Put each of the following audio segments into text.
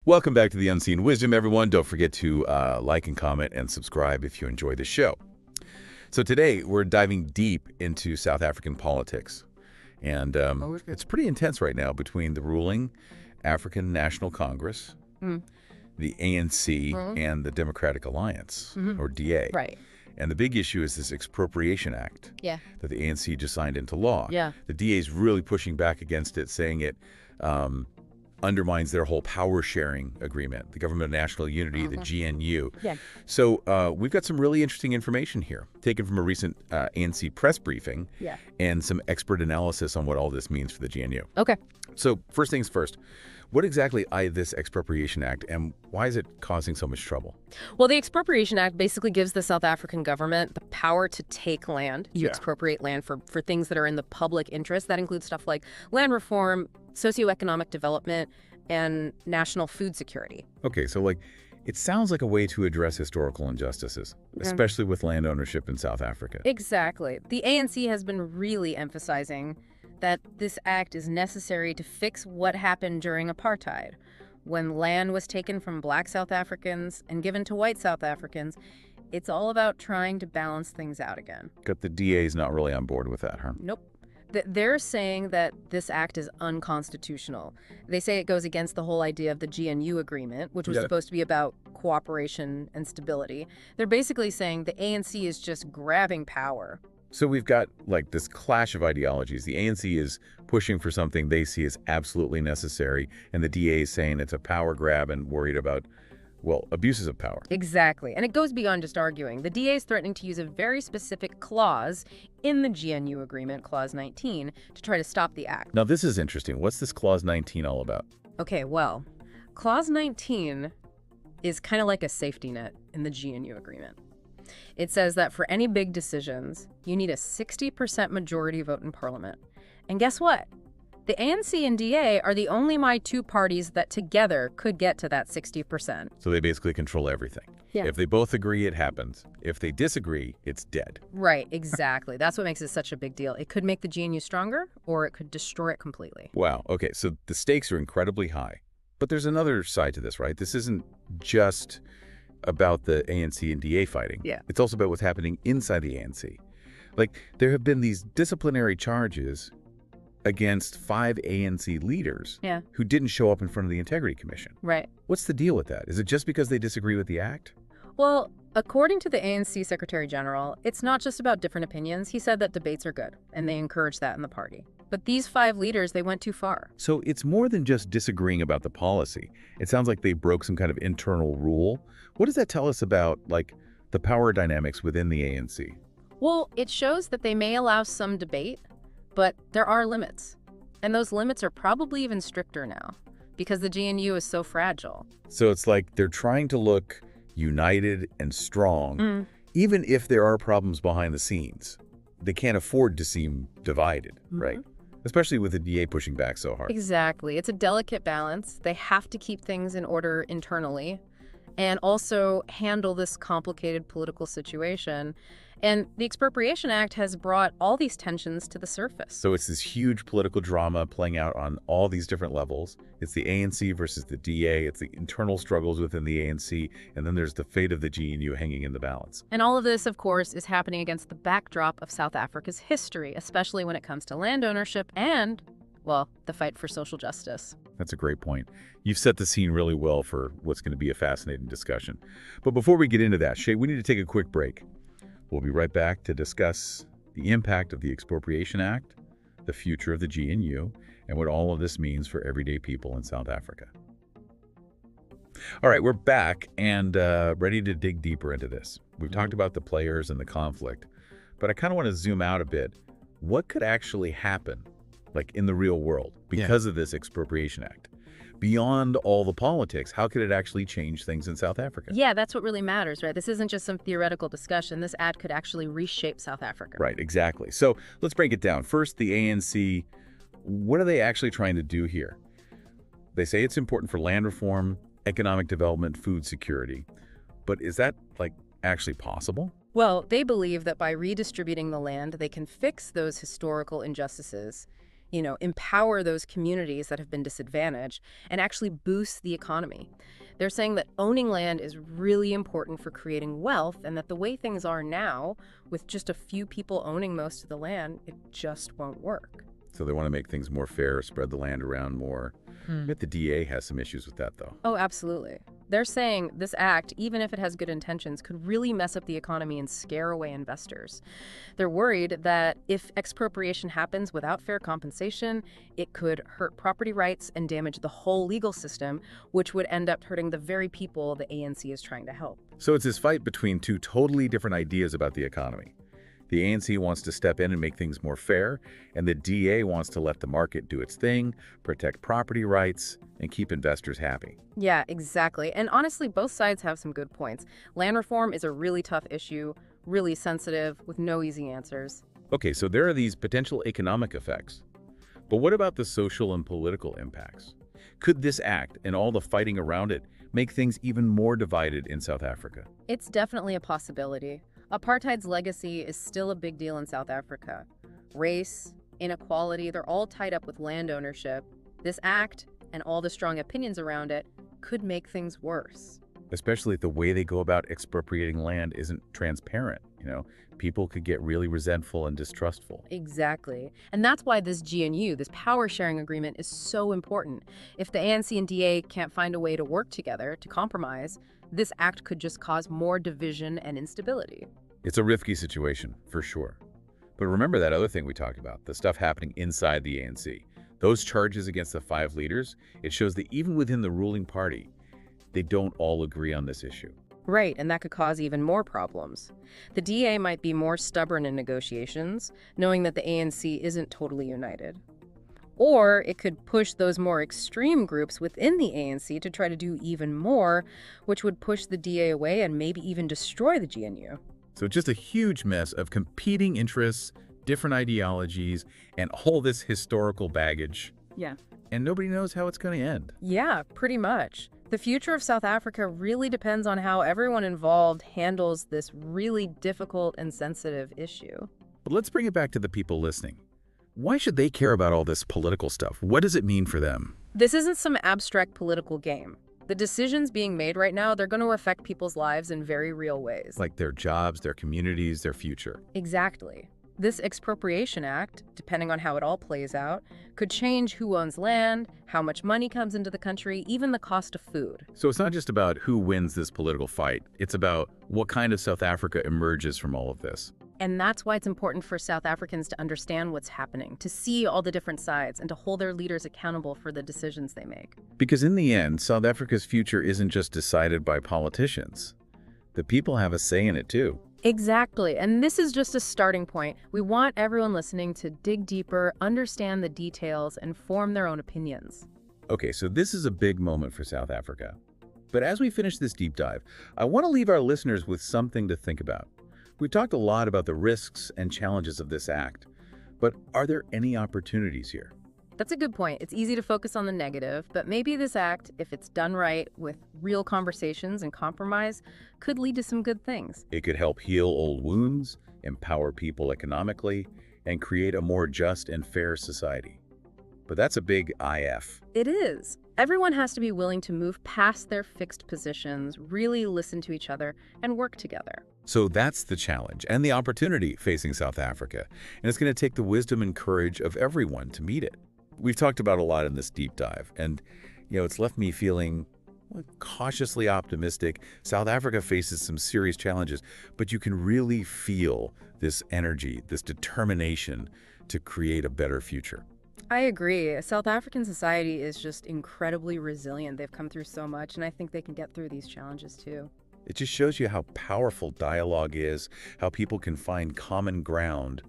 Welcome back to the Unseen Wisdom, everyone. Don't forget to like and comment and subscribe if you enjoy the show. So today, we're diving deep into South African politics. And it's pretty intense right now between the ruling African National Congress, the ANC, and the Democratic Alliance, or DA. Right. And the big issue is this Expropriation Act that the ANC just signed into law. Yeah. The DA is really pushing back against it, saying it undermines their whole power-sharing agreement, the Government of National Unity, the GNU. Yeah. So we've got some really interesting information here, taken from a recent ANC press briefing and some expert analysis on what all this means for the GNU. Okay. So first things first, what exactly is this Expropriation Act, and why is it causing so much trouble? Well, the Expropriation Act basically gives the South African government the power to take land. You expropriate land for things that are in the public interest. That includes stuff like land reform, socioeconomic development, and national food security. Okay, so it sounds like a way to address historical injustices, especially with land ownership in South Africa. Exactly. The ANC has been really emphasizing that this act is necessary to fix what happened during apartheid, when land was taken from black South Africans and given to white South Africans. It's all about trying to balance things out again. But the DA's not really on board with that, huh? Nope. They're saying that this act is unconstitutional. They say it goes against the whole idea of the GNU agreement, which was supposed to be about cooperation and stability. They're basically saying the ANC is just grabbing power. So we've got this clash of ideologies. The ANC is pushing for something they see as absolutely necessary, and the DA is saying it's a power grab and worried about, abuses of power. Exactly. And it goes beyond just arguing. The DA is threatening to use a very specific clause in the GNU agreement, Clause 19, to try to stop the act. Now, this is interesting. What's this Clause 19 all about? Okay, well, Clause 19 is kind of like a safety net in the GNU agreement. It says that for any big decisions, you need a 60% majority vote in Parliament. And guess what? The ANC and DA are the only my two parties that together could get to that 60%. So they basically control everything. Yeah. If they both agree, it happens. If they disagree, it's dead. Right, exactly. That's what makes it such a big deal. It could make the GNU stronger, or it could destroy it completely. Wow. Okay, so the stakes are incredibly high. But there's another side to this, right? This isn't just about the ANC and DA fighting. Yeah. It's also about what's happening inside the ANC. There have been these disciplinary charges against 5 ANC leaders who didn't show up in front of the Integrity Commission. Right. What's the deal with that? Is it just because they disagree with the act? Well, according to the ANC Secretary General, it's not just about different opinions. He said that debates are good, and they encourage that in the party. But these 5 leaders, they went too far. So it's more than just disagreeing about the policy. It sounds like they broke some kind of internal rule. What does that tell us about, the power dynamics within the ANC? Well, it shows that they may allow some debate, but there are limits. And those limits are probably even stricter now, because the GNU is so fragile. So it's like they're trying to look united and strong, even if there are problems behind the scenes. They can't afford to seem divided, right? Especially with the DA pushing back so hard. Exactly. It's a delicate balance. They have to keep things in order internally and also handle this complicated political situation. And the Expropriation Act has brought all these tensions to the surface. So it's this huge political drama playing out on all these different levels. It's the ANC versus the DA. It's the internal struggles within the ANC. And then there's the fate of the GNU hanging in the balance. And all of this, of course, is happening against the backdrop of South Africa's history, especially when it comes to land ownership and, the fight for social justice. That's a great point. You've set the scene really well for what's going to be a fascinating discussion. But before we get into that, Shay, we need to take a quick break. We'll be right back to discuss the impact of the Expropriation Act, the future of the GNU, and what all of this means for everyday people in South Africa. All right, we're back and ready to dig deeper into this. We've talked about the players and the conflict, but I kind of want to zoom out a bit. What could actually happen, in the real world, because of this Expropriation Act? Beyond all the politics, how could it actually change things in South Africa? Yeah, that's what really matters, right? This isn't just some theoretical discussion. This act could actually reshape South Africa. Right, exactly. So let's break it down. First, the ANC, what are they actually trying to do here? They say it's important for land reform, economic development, food security. But is that, actually possible? Well, they believe that by redistributing the land, they can fix those historical injustices, empower those communities that have been disadvantaged, and actually boost the economy. They're saying that owning land is really important for creating wealth, and that the way things are now, with just a few people owning most of the land, it just won't work. So they want to make things more fair, spread the land around more. I bet the DA has some issues with that, though. Oh, absolutely. They're saying this act, even if it has good intentions, could really mess up the economy and scare away investors. They're worried that if expropriation happens without fair compensation, it could hurt property rights and damage the whole legal system, which would end up hurting the very people the ANC is trying to help. So it's this fight between two totally different ideas about the economy. The ANC wants to step in and make things more fair, and the DA wants to let the market do its thing, protect property rights, and keep investors happy. Yeah, exactly. And honestly, both sides have some good points. Land reform is a really tough issue, really sensitive, with no easy answers. Okay, so there are these potential economic effects. But what about the social and political impacts? Could this act and all the fighting around it make things even more divided in South Africa? It's definitely a possibility. Apartheid's legacy is still a big deal in South Africa. Race, inequality, they're all tied up with land ownership. This act, and all the strong opinions around it, could make things worse. Especially if the way they go about expropriating land isn't transparent. People could get really resentful and distrustful. Exactly. And that's why this GNU, this power-sharing agreement, is so important. If the ANC and DA can't find a way to work together, to compromise, this act could just cause more division and instability. It's a risky situation, for sure. But remember that other thing we talked about, the stuff happening inside the ANC. Those charges against the 5 leaders, it shows that even within the ruling party, they don't all agree on this issue. Right, and that could cause even more problems. The DA might be more stubborn in negotiations, knowing that the ANC isn't totally united. Or it could push those more extreme groups within the ANC to try to do even more, which would push the DA away and maybe even destroy the GNU. So just a huge mess of competing interests, different ideologies, and all this historical baggage. Yeah. And nobody knows how it's going to end. Yeah, pretty much. The future of South Africa really depends on how everyone involved handles this really difficult and sensitive issue. But let's bring it back to the people listening. Why should they care about all this political stuff? What does it mean for them? This isn't some abstract political game. The decisions being made right now, they're going to affect people's lives in very real ways. Like their jobs, their communities, their future. Exactly. This Expropriation Act, depending on how it all plays out, could change who owns land, how much money comes into the country, even the cost of food. So it's not just about who wins this political fight. It's about what kind of South Africa emerges from all of this. And that's why it's important for South Africans to understand what's happening, to see all the different sides, and to hold their leaders accountable for the decisions they make. Because in the end, South Africa's future isn't just decided by politicians. The people have a say in it too. Exactly. And this is just a starting point. We want everyone listening to dig deeper, understand the details, and form their own opinions. Okay, so this is a big moment for South Africa. But as we finish this deep dive, I want to leave our listeners with something to think about. We've talked a lot about the risks and challenges of this act, but are there any opportunities here? That's a good point. It's easy to focus on the negative, but maybe this act, if it's done right with real conversations and compromise, could lead to some good things. It could help heal old wounds, empower people economically, and create a more just and fair society. But that's a big IF. It is. Everyone has to be willing to move past their fixed positions, really listen to each other, and work together. So that's the challenge and the opportunity facing South Africa. And it's going to take the wisdom and courage of everyone to meet it. We've talked about a lot in this deep dive, and it's left me feeling cautiously optimistic. South Africa faces some serious challenges, but you can really feel this energy, this determination to create a better future. I agree. South African society is just incredibly resilient. They've come through so much, and I think they can get through these challenges too. It just shows you how powerful dialogue is, how people can find common ground,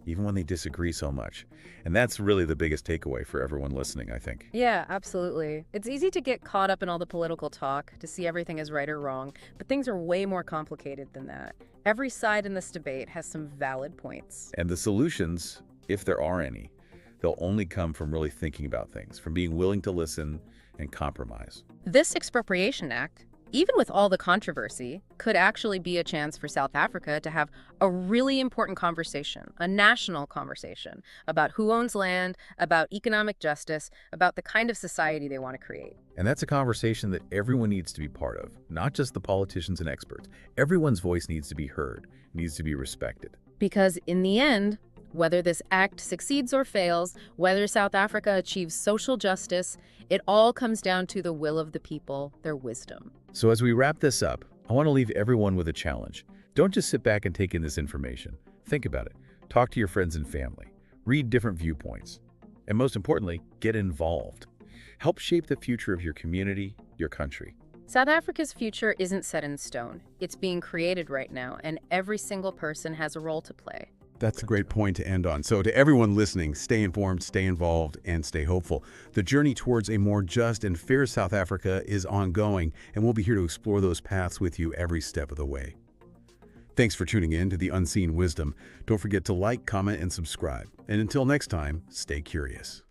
even when they disagree so much. And that's really the biggest takeaway for everyone listening, I think. Yeah, absolutely. It's easy to get caught up in all the political talk, to see everything as right or wrong, but things are way more complicated than that. Every side in this debate has some valid points. And the solutions, if there are any, they'll only come from really thinking about things, from being willing to listen and compromise. This Expropriation Act, even with all the controversy, could actually be a chance for South Africa to have a really important conversation, a national conversation, about who owns land, about economic justice, about the kind of society they want to create. And that's a conversation that everyone needs to be part of, not just the politicians and experts. Everyone's voice needs to be heard, needs to be respected. Because in the end, whether this act succeeds or fails, whether South Africa achieves social justice, it all comes down to the will of the people, their wisdom. So as we wrap this up, I want to leave everyone with a challenge. Don't just sit back and take in this information. Think about it. Talk to your friends and family. Read different viewpoints. And most importantly, get involved. Help shape the future of your community, your country. South Africa's future isn't set in stone. It's being created right now, and every single person has a role to play. That's a great point to end on. So to everyone listening, stay informed, stay involved, and stay hopeful. The journey towards a more just and fair South Africa is ongoing, and we'll be here to explore those paths with you every step of the way. Thanks for tuning in to The Unseen Wisdom. Don't forget to like, comment, and subscribe. And until next time, stay curious.